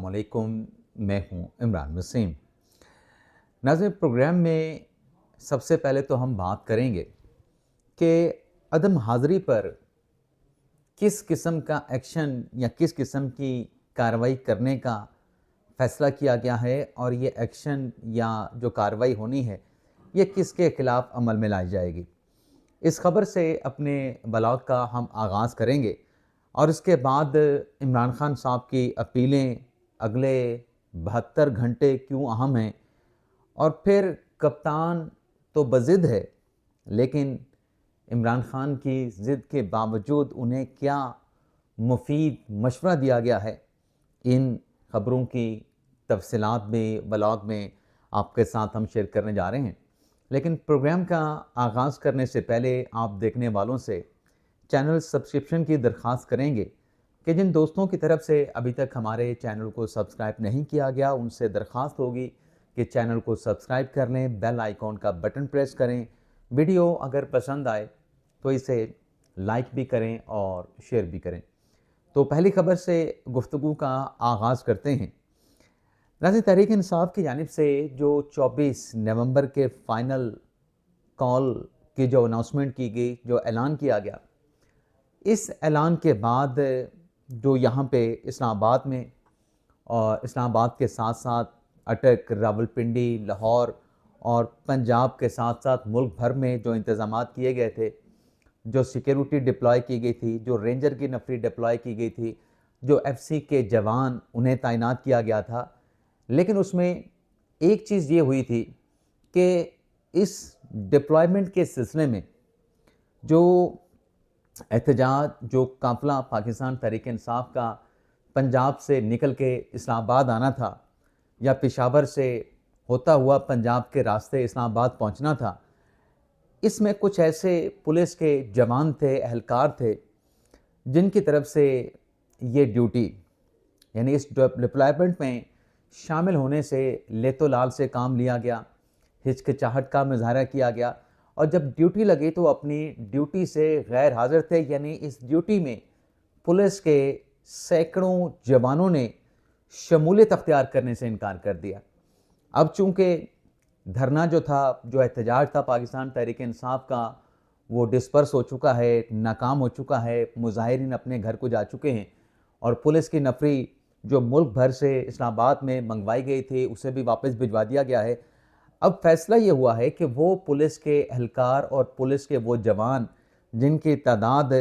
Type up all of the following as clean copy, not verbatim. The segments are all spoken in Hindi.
वालेकुम, मैं हूं इमरान वसीम। नाज़रीन, प्रोग्राम में सबसे पहले तो हम बात करेंगे कि अदम हाज़िरी पर किस किस्म का एक्शन या किस किस्म की कार्रवाई करने का फ़ैसला किया गया है और ये एक्शन या जो कार्रवाई होनी है, ये किसके ख़िलाफ़ अमल में लाई जाएगी। इस ख़बर से अपने ब्लॉग का हम आगाज़ करेंगे और इसके बाद इमरान खान साहब की अपीलें अगले 72 घंटे क्यों अहम हैं, और फिर कप्तान तो बज़िद है, लेकिन इमरान खान की ज़िद के बावजूद उन्हें क्या मुफ़ीद मशवरा दिया गया है, इन ख़बरों की तफ़सीलात में ब्लॉग में आपके साथ हम शेयर करने जा रहे हैं। लेकिन प्रोग्राम का आगाज़ करने से पहले आप देखने वालों से चैनल सब्सक्रिप्शन की दरख्वास्त करेंगे कि जिन दोस्तों की तरफ से अभी तक हमारे चैनल को सब्सक्राइब नहीं किया गया, उनसे दरख्वास्त होगी कि चैनल को सब्सक्राइब कर लें, बेल आइकॉन का बटन प्रेस करें। वीडियो अगर पसंद आए तो इसे लाइक भी करें और शेयर भी करें। तो पहली खबर से गुफ्तगू का आगाज़ करते हैं। नाज़रीन, तहरीक इंसाफ की जानिब से जो 24 नवंबर के फ़ाइनल कॉल की जो अनाउंसमेंट की गई, जो ऐलान किया गया, इस ऐलान के बाद जो यहाँ पे इस्लामाबाद में और इस्लामाबाद के साथ साथ अटक, रावलपिंडी, लाहौर और पंजाब के साथ साथ मुल्क भर में जो इंतज़ामात किए गए थे, जो सिक्योरिटी डिप्लॉय की गई थी, जो रेंजर की नफरी डिप्लॉय की गई थी, जो एफसी के जवान उन्हें तैनात किया गया था, लेकिन उसमें एक चीज़ ये हुई थी कि इस डिप्लॉयमेंट के सिलसिले में जो एहतजाज, जो काफ़िला पाकिस्तान तहरीक इंसाफ का पंजाब से निकल के इस्लामाबाद आना था या पेशावर से होता हुआ पंजाब के रास्ते इस्लामाबाद पहुंचना था, इसमें कुछ ऐसे पुलिस के जवान थे, एहलकार थे, जिनकी तरफ से ये ड्यूटी, यानी इस डिप्लॉयमेंट में शामिल होने से लेतो लाल से काम लिया गया, हिचकिचाहट का मुजाहरा किया गया, और जब ड्यूटी लगी तो अपनी ड्यूटी से गैर हाजिर थे। यानी इस ड्यूटी में पुलिस के सैकड़ों जवानों ने शमूलियत अख्तियार करने से इनकार कर दिया। अब चूँकि धरना जो था, जो एहतजाज था पाकिस्तान तहरीक इंसाफ का, वो डिस्पर्स हो चुका है, नाकाम हो चुका है, मुजाहिरीन अपने घर को जा चुके हैं और पुलिस की नफरी जो मुल्क भर से इस्लामाबाद में मंगवाई गई थी, उसे भी वापस भिजवा दिया गया है। अब फैसला ये हुआ है कि वो पुलिस के एहलकार और पुलिस के वो जवान जिनकी तादाद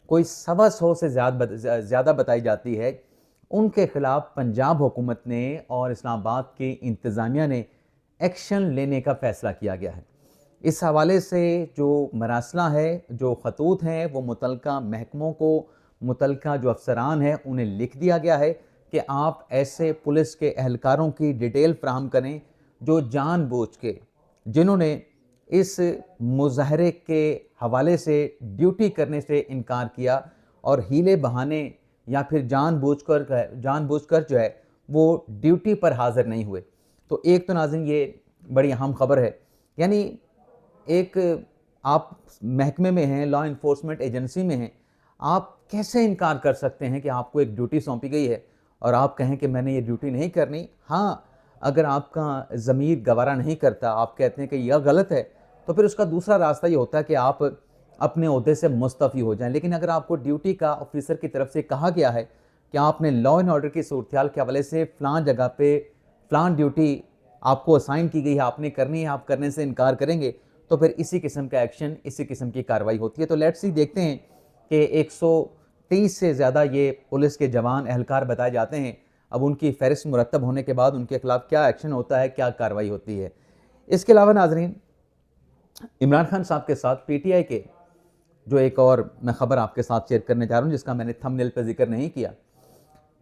कोई 125 से ज़्यादा बताई जाती है, उनके ख़िलाफ़ पंजाब हुकूमत ने और इस्लामाबाद की इंतज़ामिया ने एक्शन लेने का फ़ैसला किया गया है। इस हवाले से जो मरासला है, जो खतूत हैं, वो मुतलका महकमों को, मुतलका जो अफसरान हैं, उन्हें लिख दिया गया है कि आप ऐसे पुलिस के एहलकारों की डिटेल फ्राहम करें जो जानबूझ के, जिन्होंने इस मुजाहरे के हवाले से ड्यूटी करने से इनकार किया और हीले बहाने या फिर जानबूझकर जो है वो ड्यूटी पर हाजिर नहीं हुए। तो एक तो नाज़रीन ये बड़ी अहम खबर है, यानी एक आप महकमे में हैं, लॉ इन्फोर्समेंट एजेंसी में हैं, आप कैसे इनकार कर सकते हैं कि आपको एक ड्यूटी सौंपी गई है और आप कहें कि मैंने ये ड्यूटी नहीं करनी। हाँ, अगर आपका ज़मीर गवारा नहीं करता, आप कहते हैं कि यह गलत है, तो फिर उसका दूसरा रास्ता ये होता है कि आप अपने ओहदे से मुस्तफ़ी हो जाएं। लेकिन अगर आपको ड्यूटी का ऑफिसर की तरफ से कहा गया है कि आपने लॉ एंड ऑर्डर की सूरत के हवाले से फ़लाँ जगह पे फ़लाँ ड्यूटी आपको असाइन की गई है, आपने करनी है, आप करने से इनकार करेंगे, तो फिर इसी किस्म का एक्शन, इसी किस्म की कार्रवाई होती है। तो लेट्स सी, देखते हैं कि 130 से ज़्यादा ये पुलिस के जवान एहलकार बताए जाते हैं। अब उनकी फ़हरिस्त मुरतब होने के बाद उनके खिलाफ क्या एक्शन होता है, क्या कार्रवाई होती है। इसके अलावा नाज़रीन, इमरान खान साहब के साथ पीटीआई के जो एक और मैं ख़बर आपके साथ शेयर करने जा रहा हूँ, जिसका मैंने थंबनेल पर जिक्र नहीं किया,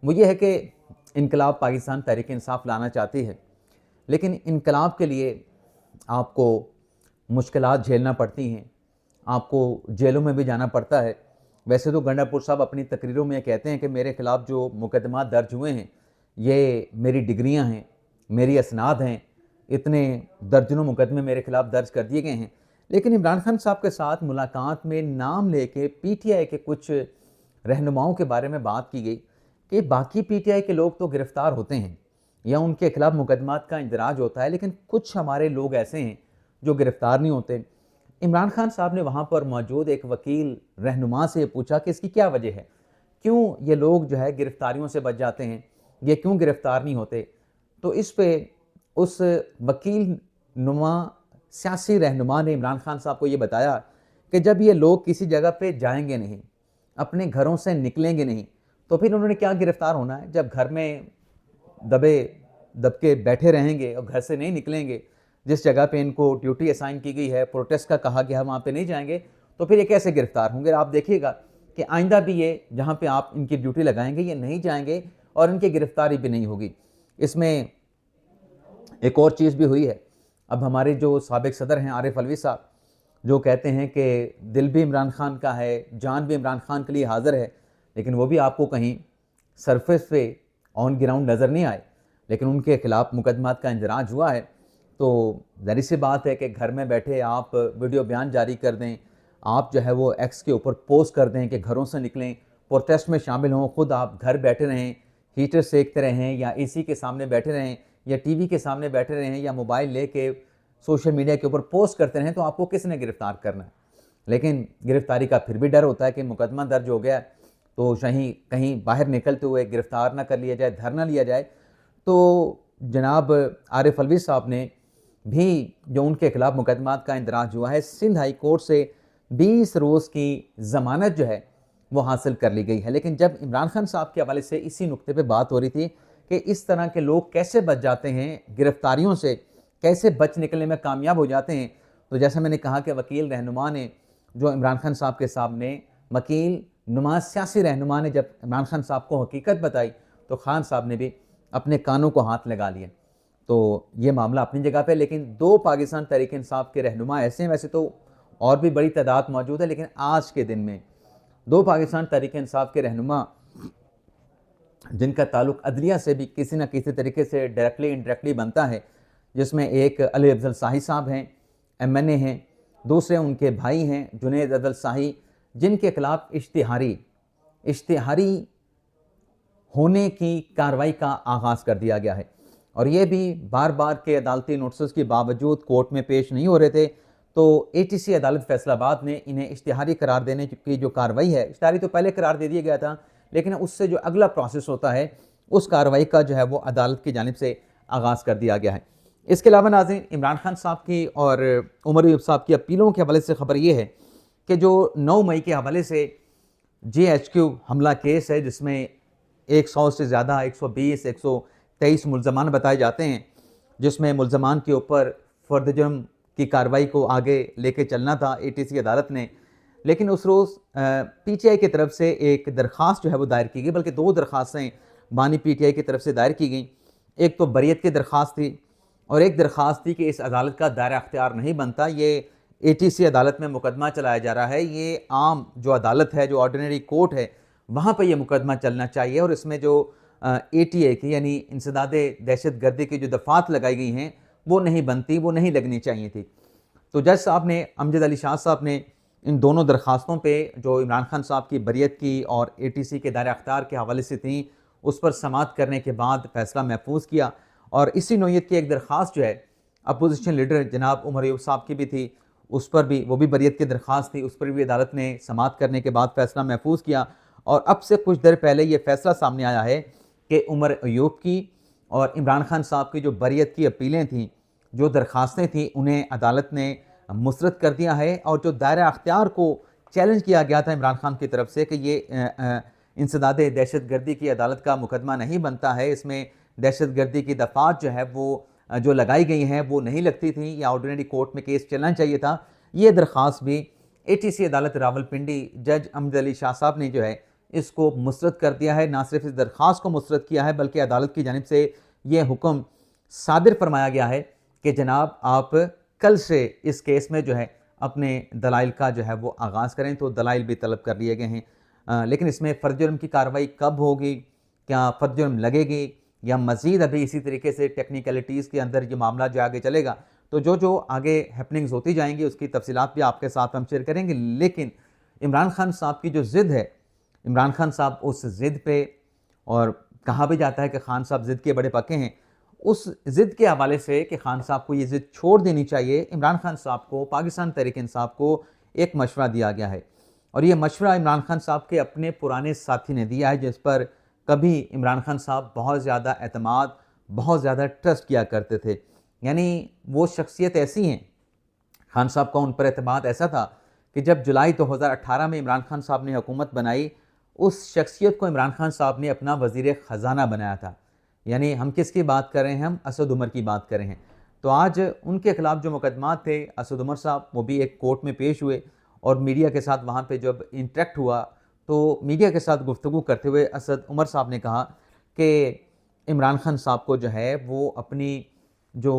वो ये है कि इनकलाब पाकिस्तान तहरीक इंसाफ लाना चाहती है, लेकिन इनकलाब के लिए आपको मुश्किलात झेलना पड़ती हैं, आपको जेलों में भी जाना पड़ता है। वैसे तो गंडापुर साहब अपनी तकरीरों में कहते हैं कि मेरे ख़िलाफ़ जो मुकदमा दर्ज हुए हैं, ये मेरी डिग्रियां हैं, मेरी असनाद हैं, इतने दर्जनों मुकदमे मेरे ख़िलाफ़ दर्ज कर दिए गए हैं। लेकिन इमरान खान साहब के साथ मुलाकात में नाम लेके पीटीआई के कुछ रहनुमाओं के बारे में बात की गई कि बाकी पीटीआई के लोग तो गिरफ्तार होते हैं या उनके खिलाफ मुकदमात का इंदराज होता है, लेकिन कुछ हमारे लोग ऐसे हैं जो गिरफ्तार नहीं होते। इमरान खान साहब ने वहाँ पर मौजूद एक वकील रहनुमा से पूछा कि इसकी क्या वजह है, क्यों ये लोग जो है गिरफ्तारियों से बच जाते हैं, ये क्यों गिरफ्तार नहीं होते। तो इस पे उस वकील नुमा सियासी रहनुमा ने इमरान खान साहब को ये बताया कि जब ये लोग किसी जगह पे जाएंगे नहीं, अपने घरों से निकलेंगे नहीं, तो फिर उन्होंने क्या गिरफ्तार होना है। जब घर में दब के बैठे रहेंगे और घर से नहीं निकलेंगे, जिस जगह पे इनको ड्यूटी असाइन की गई है, प्रोटेस्ट का कहा गया है, वहाँ पे नहीं जाएंगे, तो फिर ये कैसे गिरफ्तार होंगे। आप देखिएगा कि आइंदा भी ये जहाँ पे आप इनकी ड्यूटी लगाएंगे ये नहीं जाएंगे और इनकी गिरफ्तारी भी नहीं होगी। इसमें एक और चीज़ भी हुई है। अब हमारे जो साबिक सदर हैं आरिफ अलवी साहब, जो कहते हैं कि दिल भी इमरान खान का है, जान भी इमरान खान के लिए हाजिर है, लेकिन वो भी आपको कहीं सरफेस पे ऑन ग्राउंड नज़र नहीं आए, लेकिन उनके खिलाफ मुकदमात का इंदराज हुआ है। तो ज़ाहिर सी बात है कि घर में बैठे आप वीडियो बयान जारी कर दें, आप जो है वो एक्स के ऊपर पोस्ट कर दें कि घरों से निकलें, प्रोटेस्ट में शामिल हों, ख़ुद आप घर बैठे रहें, हीटर सेकते रहें या एसी के सामने बैठे रहें या टीवी के सामने बैठे रहें या मोबाइल लेके सोशल मीडिया के ऊपर पोस्ट करते रहें, तो आपको किसने गिरफ़्तार करना है। लेकिन गिरफ़्तारी का फिर भी डर होता है कि मुकदमा दर्ज हो गया तो कहीं बाहर निकलते हुए गिरफ़्तार ना कर लिया जाए, धर ना लिया जाए। तो जनाब आरिफ अलवी साहब ने भी जो उनके खिलाफ मुकदमात का इंदराज हुआ है, सिंध हाई कोर्ट से 20 रोज़ की ज़मानत जो है वो हासिल कर ली गई है। लेकिन जब इमरान खान साहब के हवाले से इसी नुक्ते पे बात हो रही थी कि इस तरह के लोग कैसे बच जाते हैं गिरफ्तारियों से, कैसे बच निकलने में कामयाब हो जाते हैं, तो जैसा मैंने कहा कि वकील रहनुमा ने जो इमरान खान साहब के सामने, वकील नुमा सियासी रहनुमा ने जब इमरान खान साहब को हकीकत बताई, तो खान साहब ने भी अपने कानों को हाथ लगा लिए। तो ये मामला अपनी जगह पे, लेकिन 2 पाकिस्तान तहरीक इंसाफ के रहनुमा ऐसे हैं, वैसे तो और भी बड़ी तादाद मौजूद है, लेकिन आज के दिन में 2 पाकिस्तान तहरीक इंसाफ के रहनुमा जिनका ताल्लुक़ अदलिया से भी किसी न किसी तरीके से डायरेक्टली इनडायरेक्टली बनता है, जिसमें एक अली अफजल शाही साहब हैं, MNA हैं, दूसरे उनके भाई हैं जुनैद अफजल शाही, जिनके खिलाफ इश्तिहारी होने की कार्रवाई का आगाज़ कर दिया गया है। और ये भी बार बार के अदालती नोटिस के बावजूद कोर्ट में पेश नहीं हो रहे थे, तो ATC अदालत फैसलाबाद ने इन्हें इश्तिहारी करार देने की जो कार्रवाई है, इश्तिहारी तो पहले करार दे दिया गया था, लेकिन उससे जो अगला प्रोसेस होता है उस कार्रवाई का जो है वो अदालत की जानिब से आगाज़ कर दिया गया है। इसके अलावा नाज़रीन, इमरान खान साहब की और उमर अयूब साहब की अपीलों के हवाले से ख़बर ये है कि जो 9 मई के हवाले से GHQ हमला केस है, जिसमें 100 से ज़्यादा 120 123 मुल्ज़मान बताए जाते हैं, जिसमें मुल्ज़मान के ऊपर फ़र्द जुर्म की कार्रवाई को आगे लेके चलना था ATC अदालत ने। लेकिन उस रोज़ PTI की तरफ से एक दरख्वास्त जो है वो दायर की गई, बल्कि 2 दरख्वास्तें बानी PTI की तरफ से दायर की गई। एक तो बरियत की दरख्वास्त थी और एक दरख्वास्त थी कि इस अदालत का दायरा अख्तियार नहीं बनता, ये ATC अदालत में मुकदमा चलाया जा रहा है, ये आम जो अदालत है, जो ऑर्डिनरी कोर्ट है, वहाँ पर यह मुकदमा चलना चाहिए, और इसमें जो ATA की यानी इंसदादे दहशत गर्दी की जो दफ़ात लगाई गई हैं वो नहीं बनती, वो नहीं लगनी चाहिए थी। तो जज साहब ने, अमजद अली शाह साहब ने इन दोनों दरख्वास्तों पे जो इमरान खान साहब की बरियत की और ATC के दायरा अख्तियार के हवाले से थी, उस पर समाअत करने के बाद फ़ैसला महफूज किया। और इसी नौइयत की एक दरख्वास्त जो है अपोजिशन लीडर जनाब उमर अयूब साहब की भी थी, उस पर भी वो भी बरियत की दरख्वास्त थी, उस पर भी अदालत ने समाअत करने के बाद फ़ैसला महफूज किया। और अब से कुछ देर पहले ये फ़ैसला सामने आया है कि उमर अयूब की और इमरान खान साहब की जो बरियत की अपीलें थीं, जो दरख्वास्तें थीं, उन्हें अदालत ने मुस्तरद कर दिया है। और जो दायरा अख्तियार को चैलेंज किया गया था इमरान खान की तरफ से कि ये इंसदादे दहशत गर्दी की अदालत का मुकदमा नहीं बनता है, इसमें दहशत गर्दी की दफ़ात जो है वो जो लगाई गई हैं वो नहीं लगती थी, या ऑर्डिनरी कोर्ट में केस चलना चाहिए था। ये दरख्वास्त भी ATC अदालत रावलपिंडी जज अमजद अली शाह साहब ने जो है इसको मुस्तरद कर दिया है। ना सिर्फ इस दरख्वास्त को मुस्तरद किया है, बल्कि अदालत की जानिब से ये हुक्म सादिर फरमाया गया है कि जनाब आप कल से इस केस में जो है अपने दलाइल का जो है वो आगाज़ करें। तो दलाइल भी तलब कर लिए गए हैं, लेकिन इसमें फ़र्द जुर्म की कार्रवाई कब होगी, क्या फ़र्द जुर्म लगेगी, या मज़ीद अभी इसी तरीके से टेक्निकलिटीज़ के अंदर ये मामला जो आगे चलेगा, तो जो आगे हैपनिंग्स होती जाएंगी उसकी तफसीलात भी आपके साथ हम शेयर करेंगे। लेकिन इमरान खान साहब की जो ज़िद है, इमरान खान साहब उस ज़िद पे और कहा भी जाता है कि खान साहब ज़िद के बड़े पक्के हैं। उस ज़िद के हवाले से कि खान साहब को ये ज़िद छोड़ देनी चाहिए, इमरान खान साहब को, पाकिस्तान तहरीक-ए-इंसाफ को एक मशवरा दिया गया है और ये मशवरा इमरान खान साहब के अपने पुराने साथी ने दिया है, जिस पर कभी इमरान खान साहब बहुत ज़्यादा एतमाद, बहुत ज़्यादा ट्रस्ट किया करते थे। यानी वो शख्सियत ऐसी हैं, खान साहब का उन पर एतमाद ऐसा था कि जब जुलाई 2018 में इमरान खान साहब ने हुकूमत बनाई, उस शख्सियत को इमरान खान साहब ने अपना वज़ीर ख़ज़ाना बनाया था। यानी हम किसकी बात कर रहे हैं? हम असद उमर की बात कर रहे हैं। तो आज उनके ख़िलाफ़ जो मुकदमात थे, असद उमर साहब वो भी एक कोर्ट में पेश हुए और मीडिया के साथ वहाँ पे जब इंटरेक्ट हुआ, तो मीडिया के साथ गुफ्तगू करते हुए असद उमर साहब ने कहा कि इमरान खान साहब को जो है वो अपनी जो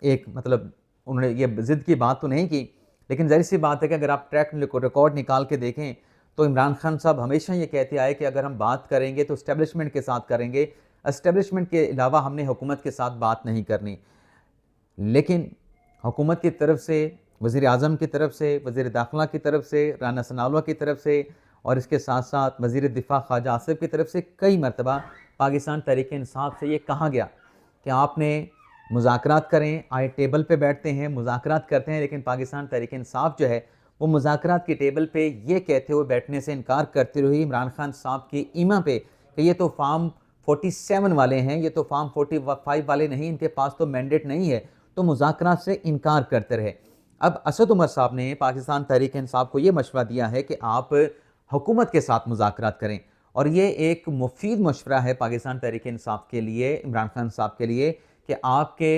एक मतलब उन्होंने ये ज़िद की बात तो नहीं की, लेकिन ज़ाहिर सी बात है कि अगर आप ट्रैक रिकॉर्ड निकाल के देखें तो इमरान खान साहब हमेशा ये कहते आए कि अगर हम बात करेंगे तो एस्टेब्लिशमेंट के साथ करेंगे, एस्टेब्लिशमेंट के अलावा हमने हुकूमत के साथ बात नहीं करनी। लेकिन हुकूमत की तरफ से, वज़ीर आज़म की तरफ से, वज़ीर दाखिला की तरफ से, राना सनाउल्लाह की तरफ से और इसके साथ साथ वज़ीर दिफ़ा ख्वाजा आसिफ की तरफ से कई मरतबा पाकिस्तान तहरीक-ए-इंसाफ से ये कहा गया कि आपने मुज़ाकरात करें, आए टेबल पे बैठते हैं, मुज़ाकरात करते हैं, लेकिन पाकिस्तान तहरीक-ए-इंसाफ जो है वो मुज़ाकरात की टेबल पे ये कहते हुए बैठने से इनकार करती रही इमरान खान साहब की ईमा पे कि ये तो फार्म 47 वाले हैं, ये तो फार्म 45 वाले नहीं, इनके पास तो मैंडेट नहीं है, तो मुज़ाकरात से इनकार करते रहे। अब असद उमर साहब ने पाकिस्तान तहरीक-ए-इंसाफ को ये मशवरा दिया है कि आप हुकूमत के साथ मुज़ाकरात करें और ये एक मुफीद मशवरा है पाकिस्तान तहरीक-ए-इंसाफ के लिए, इमरान खान साहब के लिए कि आपके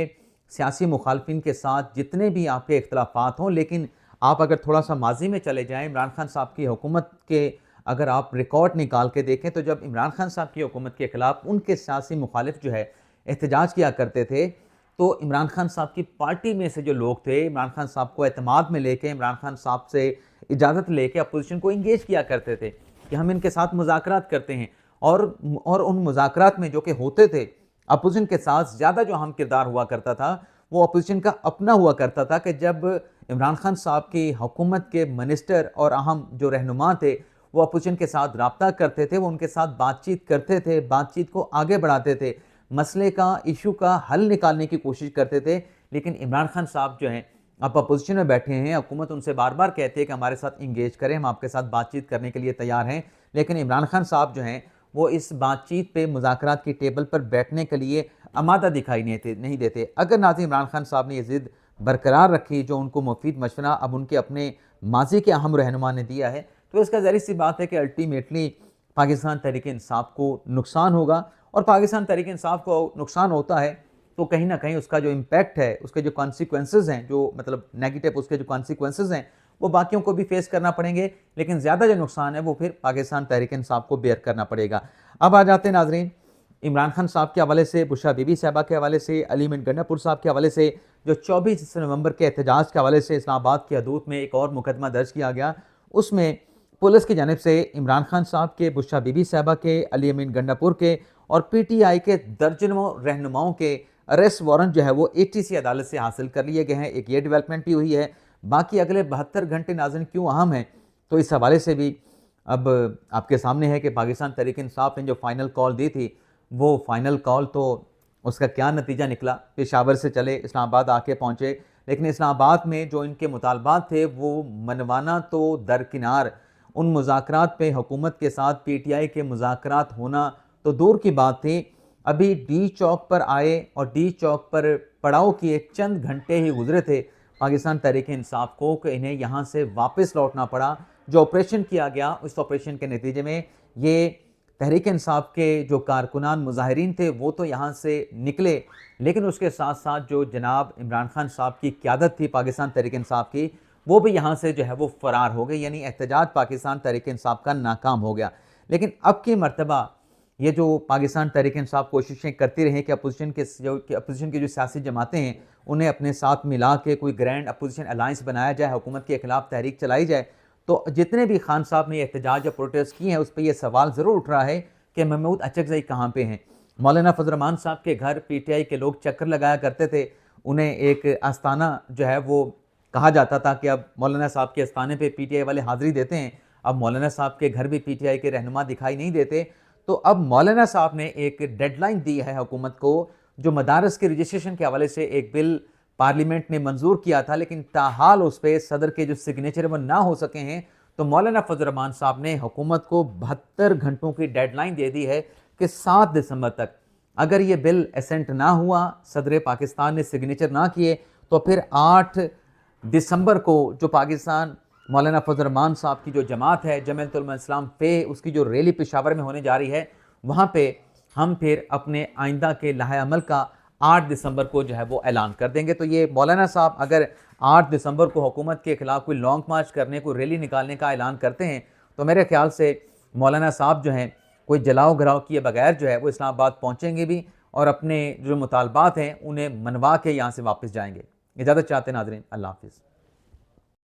सियासी मुखालफिन के साथ जितने भी आपके इख्तलाफात हों, लेकिन आप अगर थोड़ा सा माजी में चले जाएँ, इमरान खान साहब की हुकूमत के अगर आप रिकॉर्ड निकाल के देखें तो जब इमरान खान साहब की हुकूमत के ख़िलाफ़ उनके सियासी मुखालिफ जो है एहतजाज किया करते थे, तो इमरान खान साहब की पार्टी में से जो लोग थे, इमरान खान साहब को एतमाद में लेके, इमरान खान साहब से इजाज़त लेके अपोजिशन को इंगेज किया करते थे कि हम इनके साथ मुज़ाकरात करते हैं और उन मुज़ाकरात में जो कि होते थे, अपोजिशन के साथ ज़्यादा जो अहम किरदार हुआ करता था, वो अपोजिशन का अपना हुआ करता था कि जब इमरान खान साहब की हुकूमत के मिनिस्टर और अहम जो रहनुमा थे, वो अपोजिशन के साथ रब्ता करते थे, वो उनके साथ बातचीत करते थे, बातचीत को आगे बढ़ाते थे, मसले का, इशू का हल निकालने की कोशिश करते थे। लेकिन इमरान खान साहब जो हैं, आप अपोजिशन में बैठे हैं, हुकूमत उनसे बार बार कहती है कि हमारे साथ इंगेज करें, हम आपके साथ बातचीत करने के लिए तैयार हैं, लेकिन इमरान खान साहब जो हैं वो इस बातचीत पे, मुज़ाकरात की टेबल पर बैठने के लिए आमादा दिखाई नहीं देते। अगर नाज़रीन इमरान खान साहब ने ये ज़िद बरकरार रखी जो उनको मुफीद मशवरा अब उनके अपने माजी के अहम रहनुमा ने दिया है, तो इसका ज़ाहिर सी बात है कि अल्टीमेटली पाकिस्तान तहरीक-ए-इंसाफ को नुकसान होगा और पाकिस्तान तहरीक-ए-इंसाफ को नुकसान होता है तो कहीं ना कहीं उसका जो इम्पैक्ट है, उसके जो कॉन्सिक्वेंसेस हैं, जो मतलब नेगेटिव उसके जो कॉन्सिक्वेंसेस हैं, वो बाकियों को भी फेस करना पड़ेंगे, लेकिन ज़्यादा जो नुकसान है वो फिर पाकिस्तान तहरीक-ए-इंसाफ को बेयर करना पड़ेगा। अब आ जाते हैं नाजरीन इमरान खान साहब के हवाले से, बुशरा बीबी साहबा के हवाले से, अली मीर गंडापुर साहब के हवाले से, जो 24 नवंबर के एहतजाज के हवाले से इस्लामाबाद की हदूद में एक और मुकदमा दर्ज किया गया, उसमें पुलिस की जानिब से इमरान खान साहब के, बुशरा बीबी साहबा के, अली मीर गंडापुर के और PTI के दर्जनों रहनुमाओं के अरेस्ट वारंट जो है वो ATC अदालत से हासिल कर लिए गए हैं। एक ये डेवलपमेंट भी हुई है। बाकी अगले 72 घंटे नाज़रीन क्यों अहम हैं, तो इस हवाले से भी अब आपके सामने है कि पाकिस्तान तहरीक-ए-इंसाफ ने जो फ़ाइनल कॉल दी थी, वो फ़ाइनल कॉल तो उसका क्या नतीजा निकला। पेशावर से चले, इस्लामाबाद आके पहुँचे, लेकिन इस्लामाबाद में जो इनके मुतालबात थे वो मनवाना तो दरकिनार, उन मुज़ाकरात पे हुकूमत के साथ PTI के मुज़ाकरात होना तो दूर की बात थी। अभी D चौक पर आए और D चौक पर पड़ाव किए चंद घंटे ही गुजरे थे पाकिस्तान तहरीक-ए-इंसाफ को कि इन्हें यहाँ से वापस लौटना पड़ा। जो ऑपरेशन किया गया, उस ऑपरेशन के नतीजे में ये तहरीक-ए-इंसाफ के जो कारकुनान मुजाहिरीन थे वो तो यहाँ से निकले, लेकिन उसके साथ साथ जो जनाब इमरान खान साहब की क़यादत थी पाकिस्तान तहरीक-ए-इंसाफ की, वो भी यहाँ से जो है वो फ़रार हो गई, यानी एहतजाज पाकिस्तान तहरीक-ए-इंसाफ का नाकाम हो गया। लेकिन अब की मरतबा ये जो पाकिस्तान तहरीक-ए-इंसाफ कोशिशें करती रही कि अपोजिशन की जो सियासी जमातें हैं उन्हें अपने साथ मिला के कोई ग्रैंड अपोजिशन अलायंस बनाया जाए, हुकूमत के खिलाफ तहरीक चलाई जाए, तो जितने भी खान साहब ने एहतजाज या प्रोटेस्ट किए हैं उस पर यह सवाल ज़रूर उठ रहा है कि महमूद अचकज़ई कहाँ पे हैं। मौलाना फजल रहमान साहब के घर PTI के लोग चक्कर लगाया करते थे, उन्हें एक आस्थाना जो है वो कहा जाता था कि अब मौलाना साहब के आस्थाने पे PTI वाले हाज़िरी देते हैं, अब मौलाना साहब के घर भी PTI के रहनुमा दिखाई नहीं देते। तो अब मौलाना साहब ने एक डेडलाइन दी है हुकूमत को, जो मदारस के रजिस्ट्रेशन के हवाले से एक बिल पार्लियामेंट ने मंजूर किया था, लेकिन ताहाल उस पर सदर के जो सिग्नेचर वो ना हो सके हैं। तो मौलाना फजल रहमान साहब ने हुकूमत को 72 घंटों की डेडलाइन दे दी है कि 7 दिसंबर तक अगर ये बिल एसेंट ना हुआ, सदर पाकिस्तान ने सिग्नेचर ना किए, तो फिर 8 दिसंबर को जो पाकिस्तान मौलाना फजल रहमान साहब की जो जमात है जमीयत उलमा इस्लाम पे, उसकी जो रैली पेशावर में होने जा रही है, वहाँ पे हम फिर अपने आइंदा के लाहे अमल का 8 दिसंबर को जो है वो ऐलान कर देंगे। तो ये मौलाना साहब अगर 8 दिसंबर को हुकूमत के खिलाफ कोई लॉन्ग मार्च करने, कोई रैली निकालने का ऐलान करते हैं, तो मेरे ख्याल से मौलाना साहब जो हैं कोई जलाओ घराव किए बगैर जो है वो इस्लामाबाद पहुँचेंगे भी और अपने जो मुतालबात हैं उन्हें मनवा के यहाँ से वापस जाएंगे। इजाज़त चाहते हैं नाज़रीन, अल्लाह हाफ़िज़।